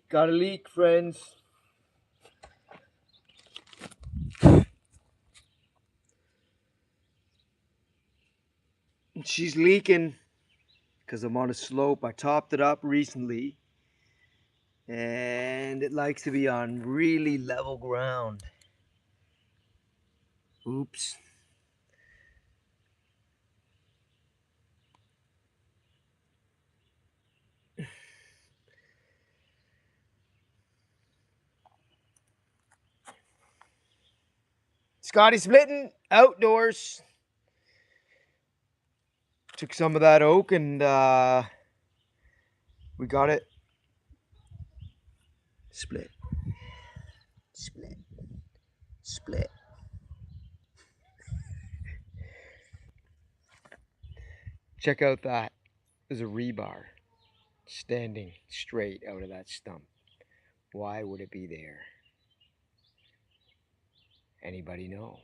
got a leak, friends. She's leaking because I'm on a slope. I topped it up recently and it likes to be on really level ground. Oops. Scotty splitting outdoors. Took some of that oak and we got it split. Split. Split. Check out that. There's a rebar standing straight out of that stump. Why would it be there? Anybody know?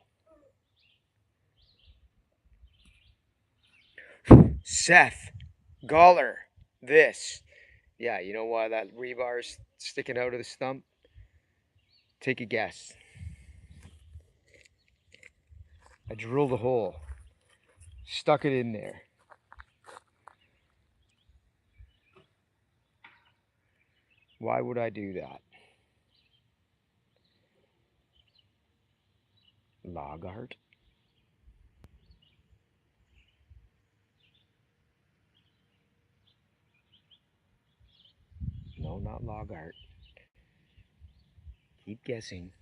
Seth Goller, this. Yeah, you know why that rebar is sticking out of the stump? Take a guess. I drilled a hole, stuck it in there. Why would I do that? Log art? No, not log art. Keep guessing.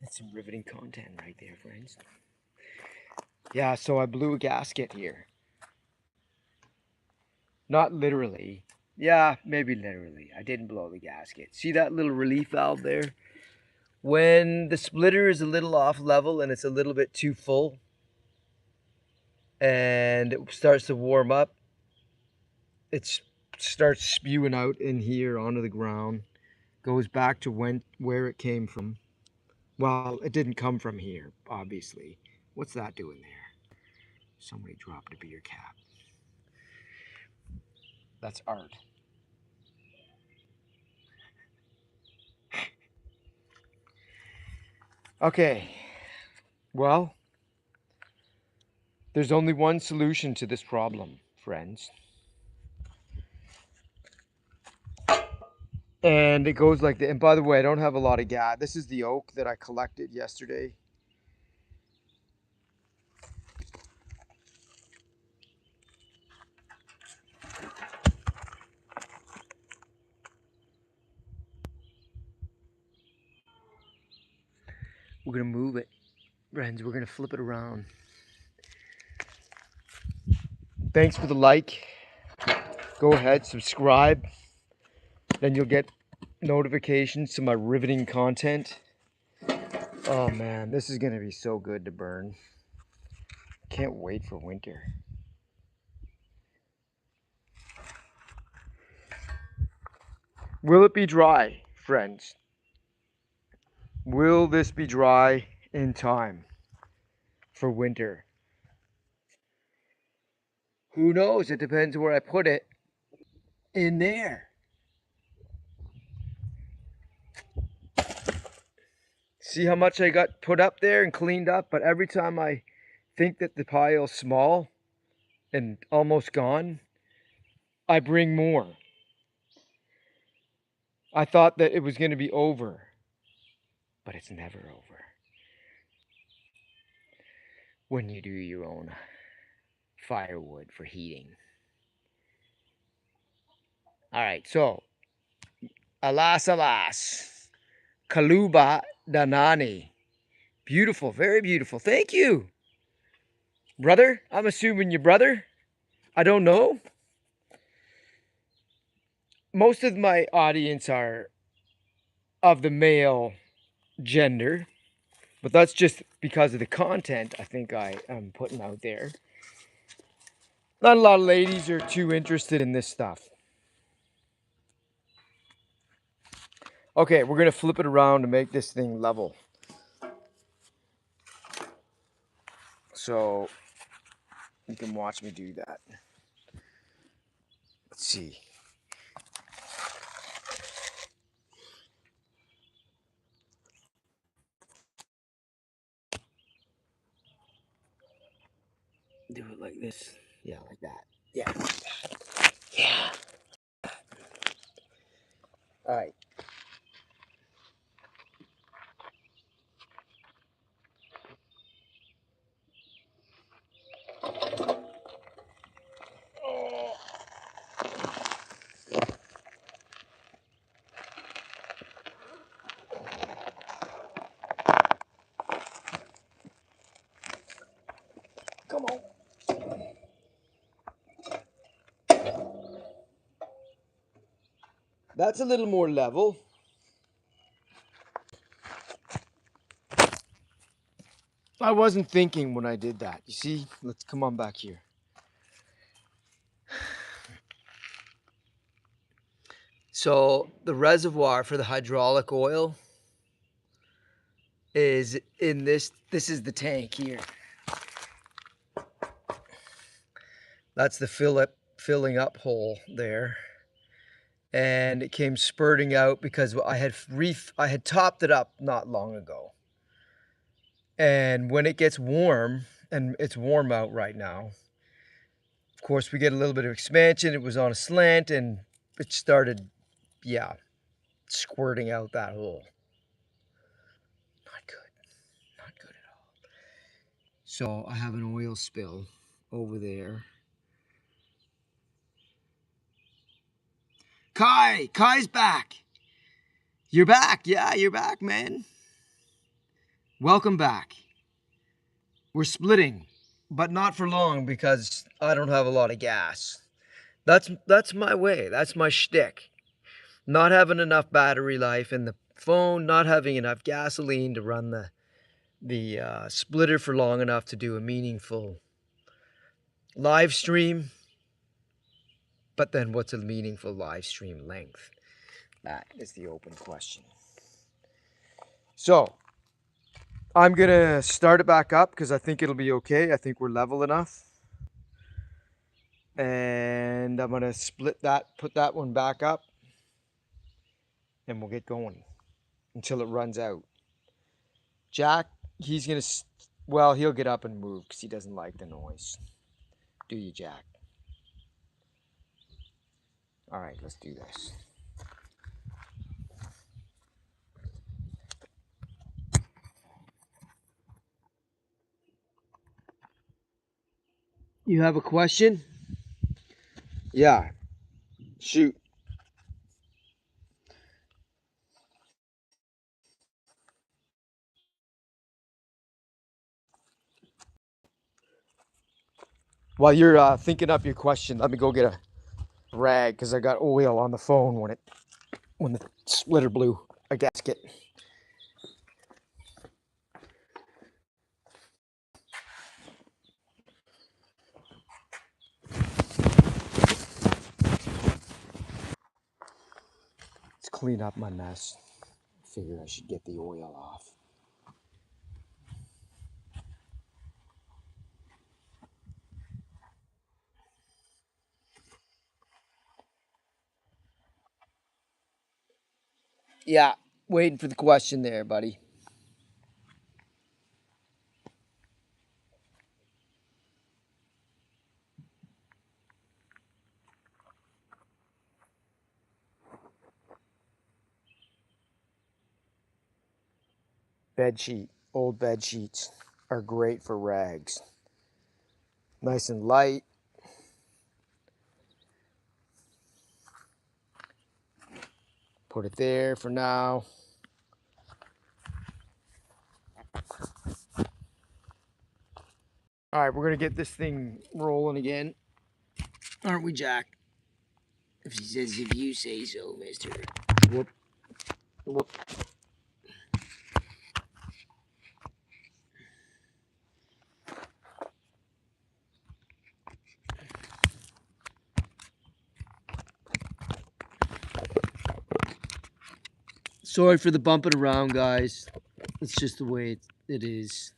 That's some riveting content right there, friends. Yeah, so I blew a gasket here. Not literally. Yeah, maybe literally. I didn't blow the gasket. See that little relief valve there? When the splitter is a little off level and it's a little bit too full and it starts to warm up, it starts spewing out in here onto the ground, goes back to where it came from. Well, it didn't come from here, obviously. What's that doing there? Somebody dropped a beer cap. That's art. Okay, well, there's only one solution to this problem, friends. And it goes like that. And by the way, I don't have a lot of gas. This is the oak that I collected yesterday. We're going to move it, friends. We're going to flip it around. Thanks for the like. Go ahead, subscribe. Then you'll get notifications to my riveting content. Oh man, this is going to be so good to burn. Can't wait for winter. Will it be dry, friends? Will this be dry in time for winter? Who knows? It depends where I put it in there. See how much I got put up there and cleaned up? But every time I think that the pile's small and almost gone, I bring more. I thought that it was going to be over, but it's never over. When you do your own firewood for heating. All right, so alas, alas, Kaluba Danani. Beautiful, very beautiful. Thank you, brother. I'm assuming your brother. I don't know. Most of my audience are of the male gender, but that's just because of the content I think I am putting out there. Not a lot of ladies are too interested in this stuff. Okay, we're going to flip it around to make this thing level. So you can watch me do that. Let's see. Do it like this. Yeah, like that. Yeah. Yeah. All right. Come on. That's a little more level. I wasn't thinking when I did that. You see? Let's come on back here. So the reservoir for the hydraulic oil is in this. This is the tank here. That's the filling up hole there. And it came spurting out because I had topped it up not long ago. And when it gets warm, and it's warm out right now, of course we get a little bit of expansion. It was on a slant and it started, yeah, squirting out that hole. Not good. Not good at all. So I have an oil spill over there. Kai's back. You're back. Yeah, you're back, man. Welcome back. We're splitting, but not for long because I don't have a lot of gas. That's my way. That's my shtick. Not having enough battery life in the phone, not having enough gasoline to run the splitter for long enough to do a meaningful live stream. But then what's a meaningful live stream length? That is the open question. So I'm going to start it back up because I think it'll be okay. I think we're level enough. And I'm going to split that, put that one back up, and we'll get going until it runs out. Jack, he's going to, well, he'll get up and move because he doesn't like the noise. Do you, Jack? All right, let's do this. You have a question? Yeah, shoot. While you're thinking up your question, let me go get a rag because I got oil on the phone when the splitter blew a gasket. Let's clean up my mess. Figure I should get the oil off. Yeah, waiting for the question there, buddy. Old bed sheets are great for rags. Nice and light. Put it there for now. All right, we're gonna get this thing rolling again, aren't we, Jack? If she says, if you say so, mister. Whoop. Whoop. Sorry for the bumping around, guys. It's just the way it is.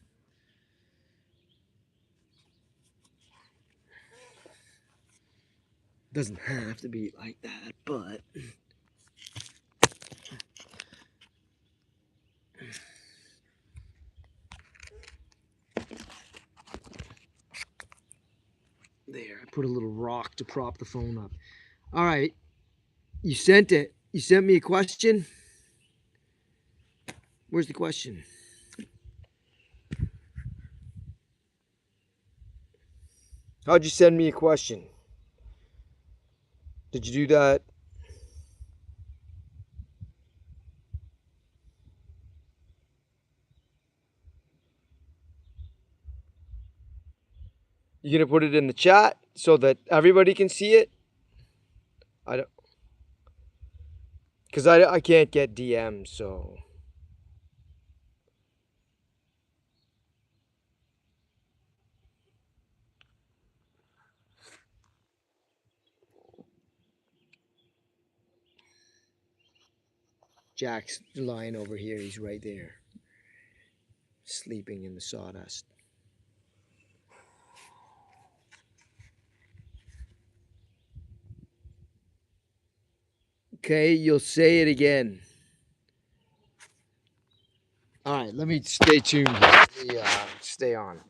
Doesn't have to be like that, but there, I put a little rock to prop the phone up. All right, you sent it. You sent me a question. Where's the question? How'd you send me a question? Did you do that? You gonna put it in the chat so that everybody can see it? I don't, cause I can't get DMs, so Jack's lying over here. He's right there, sleeping in the sawdust. Okay, you'll say it again. All right, let me stay tuned. Let me stay on.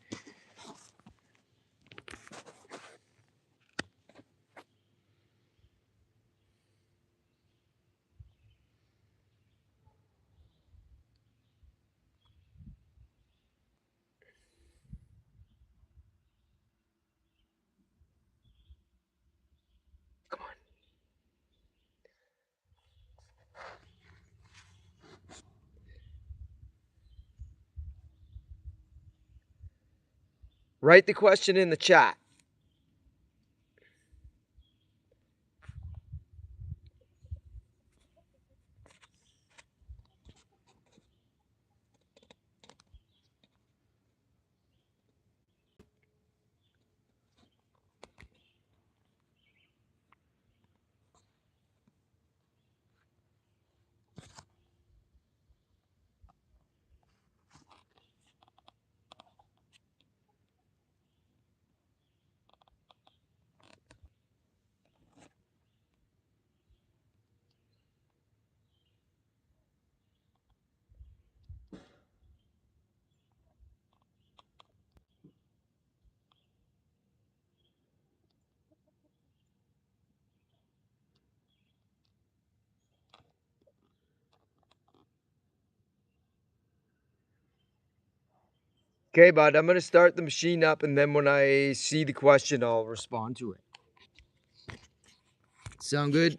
Come on. Write the question in the chat. Okay, bud, I'm going to start the machine up, and then when I see the question, I'll respond to it. Sound good?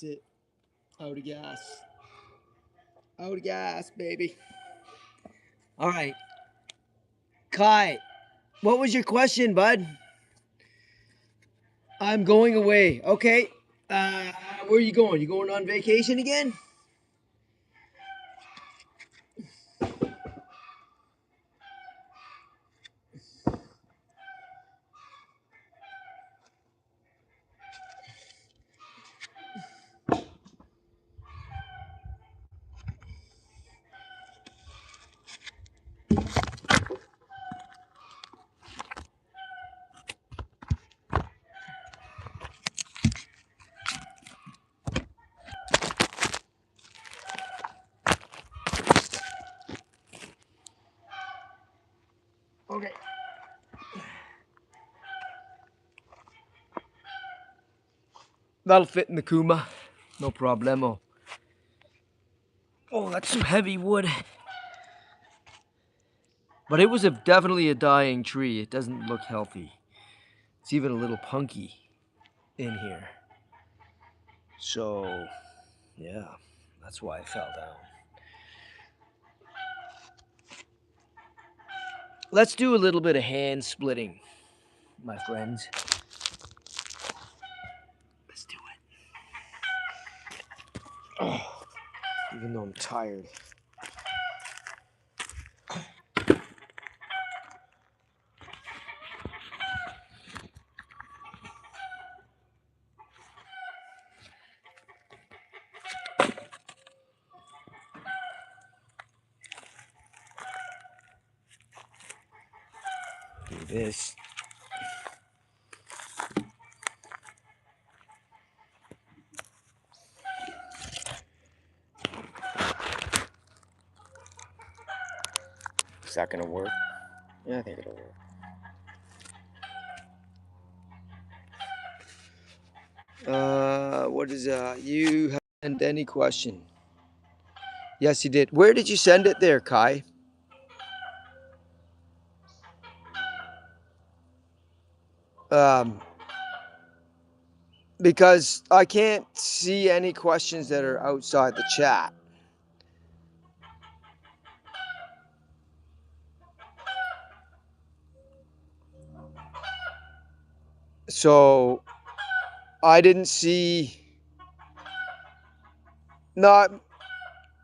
That's it. Out of gas. Out of gas, baby. All right. Kai, what was your question, bud? I'm going away. Okay. Where are you going? You going on vacation again? Okay. That'll fit in the Kuma. No problemo. Oh, that's some heavy wood. But it was definitely a dying tree. It doesn't look healthy. It's even a little punky in here. So, yeah, that's why I fell down. Let's do a little bit of hand splitting, my friends. Let's do it. Oh, even though I'm tired. Do this. Is that gonna work? Yeah, I think it'll work. What is you haven't sent any question? Yes, you did. Where did you send it there, Kai? Um, because I can't see any questions that are outside the chat. So I didn't see. Not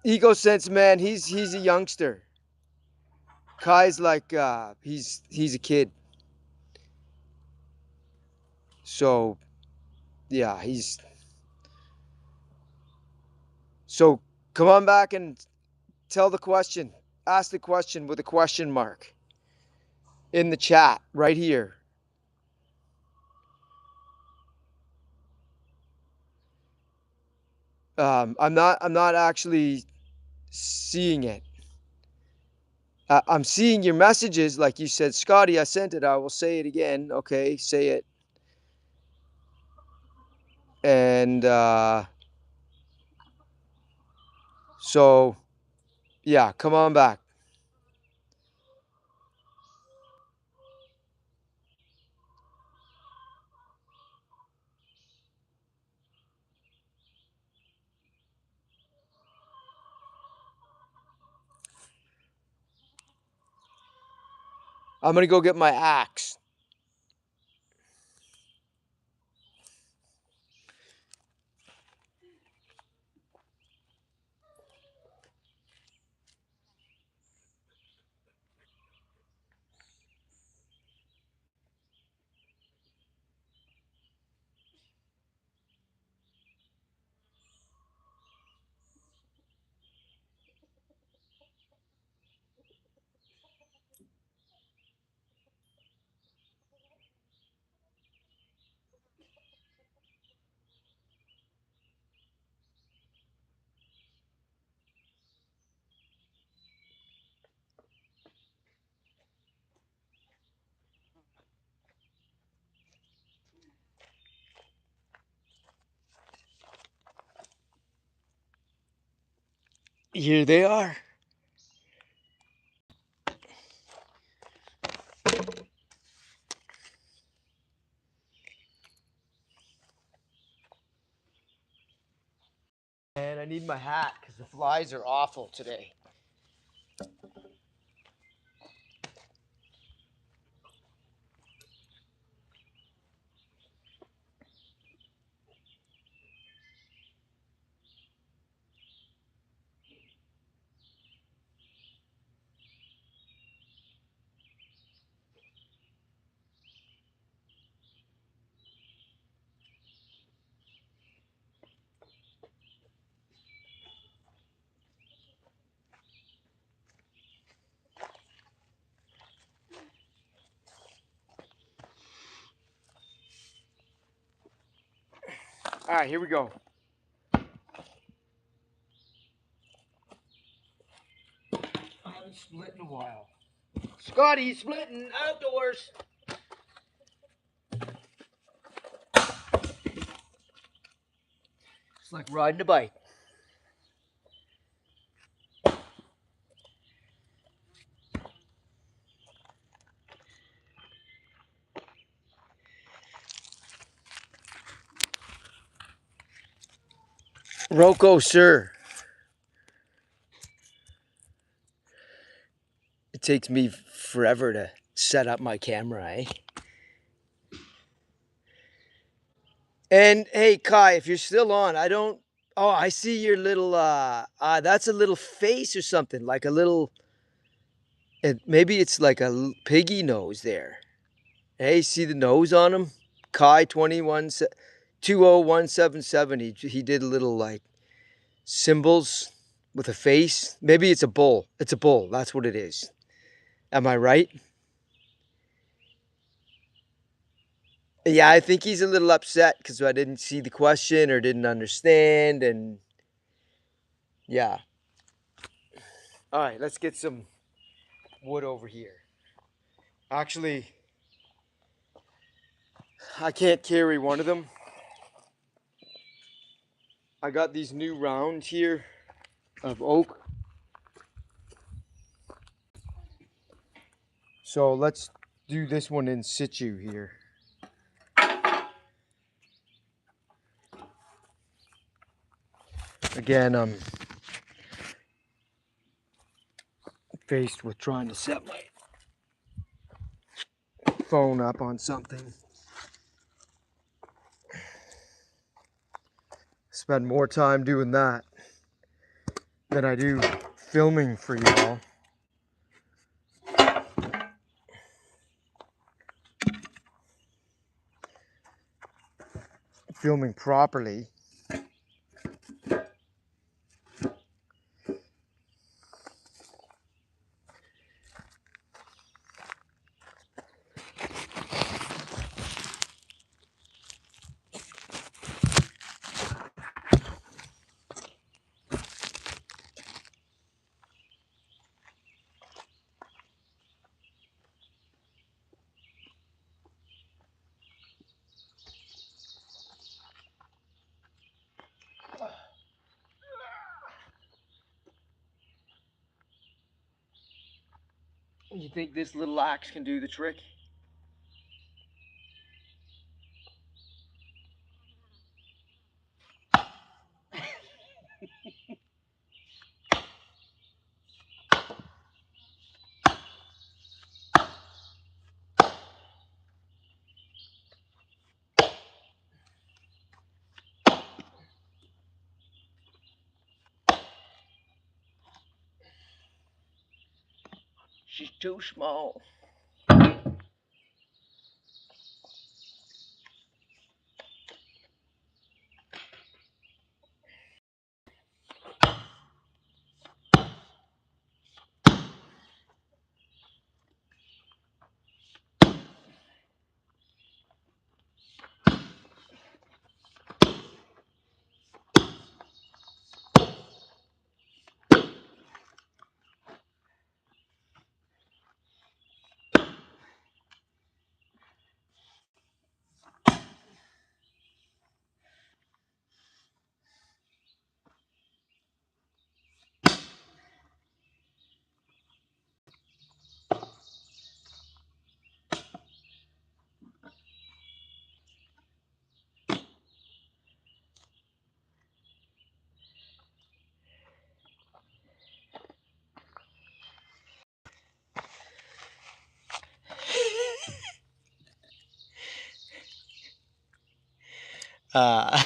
Ego Sense, man. He's a youngster. Kai's like he's a kid. So yeah, he's so come on back and tell the question. Ask the question with a question mark in the chat right here. I'm not actually seeing it. I'm seeing your messages, like you said, Scotty. I sent it. I will say it again. Okay, say it. And so yeah, come on back. I'm gonna go get my axe. Here they are. need my hat because the flies are awful today. All right, here we go. I haven't split in a while. Scotty, splitting outdoors. It's like riding a bike. Rocco, sir. It takes me forever to set up my camera, eh? And hey, Kai, if you're still on, I don't. Oh, I see your little. That's a little face or something, like a little. Maybe it's like a piggy nose there. Hey, see the nose on him? Kai 20177. He did a little like symbols with a face. Maybe it's a bull. It's a bull. That's what it is. Am I right? Yeah, I think he's a little upset because I didn't see the question or didn't understand. And yeah. All right, let's get some wood over here. Actually, I can't carry one of them. I got these new rounds here of oak. So let's do this one in situ here. Again, I'm faced with trying to set my phone up on something. Spend more time doing that than I do filming for y'all. Filming properly. You think this little axe can do the trick? She's too small. Uh,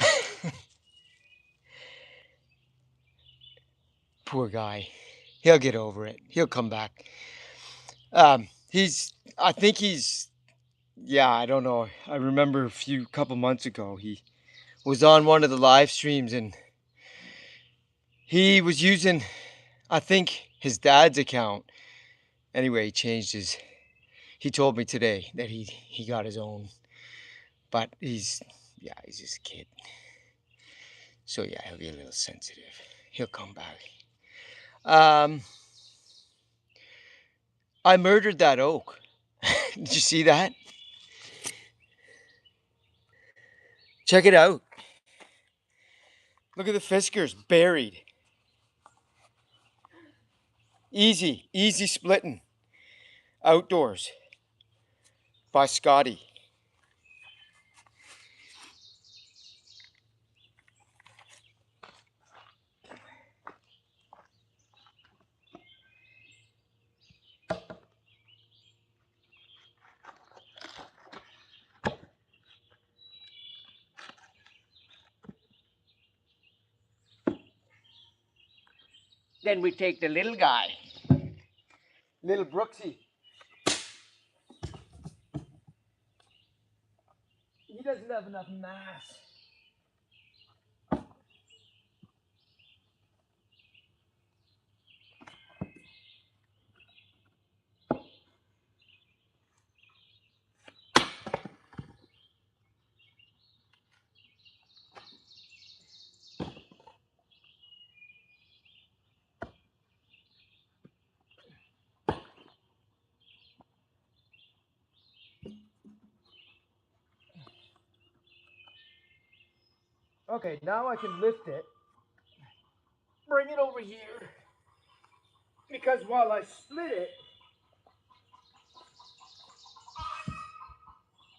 poor guy. He'll get over it. He'll come back. I think he's, yeah, I don't know. I remember couple months ago, he was on one of the live streams and he was using, I think, his dad's account. Anyway, he told me today that he got his own, but yeah, he's just a kid. So yeah, he'll be a little sensitive. He'll come back. I murdered that oak. Did you see that? Check it out. Look at the Fiskars buried. Easy splitting. Outdoors by Scotty. Then we take the little guy. Little Brooksy. He doesn't have enough mass. Okay, now I can lift it, bring it over here, because while I split it,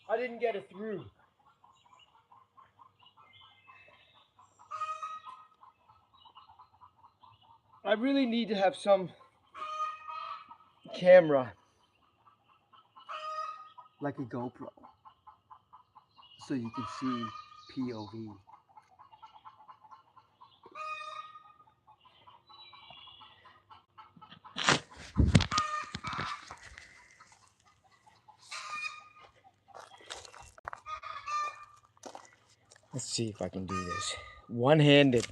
I didn't get it through. I really need to have some camera, like a GoPro, so you can see POV. Let's see if I can do this. One-handed.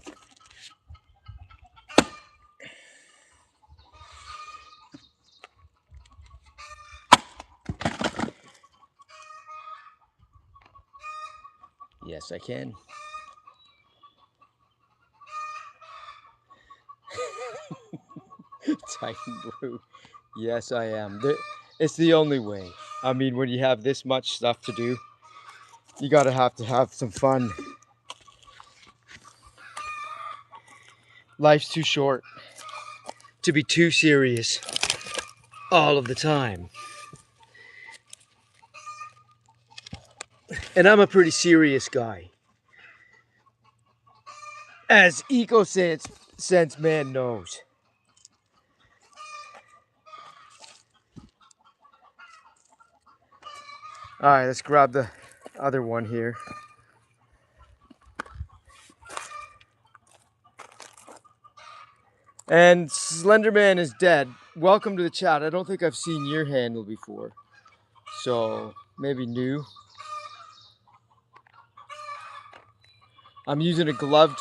Yes, I can. Titan blue. Yes, I am. It's the only way. I mean, when you have this much stuff to do, you gotta have to have some fun. Life's too short to be too serious all of the time. And I'm a pretty serious guy. As Sense Man knows. Alright, let's grab the other one here. And Slenderman is dead. Welcome to the chat. I don't think I've seen your handle before. So, maybe new. I'm using a gloved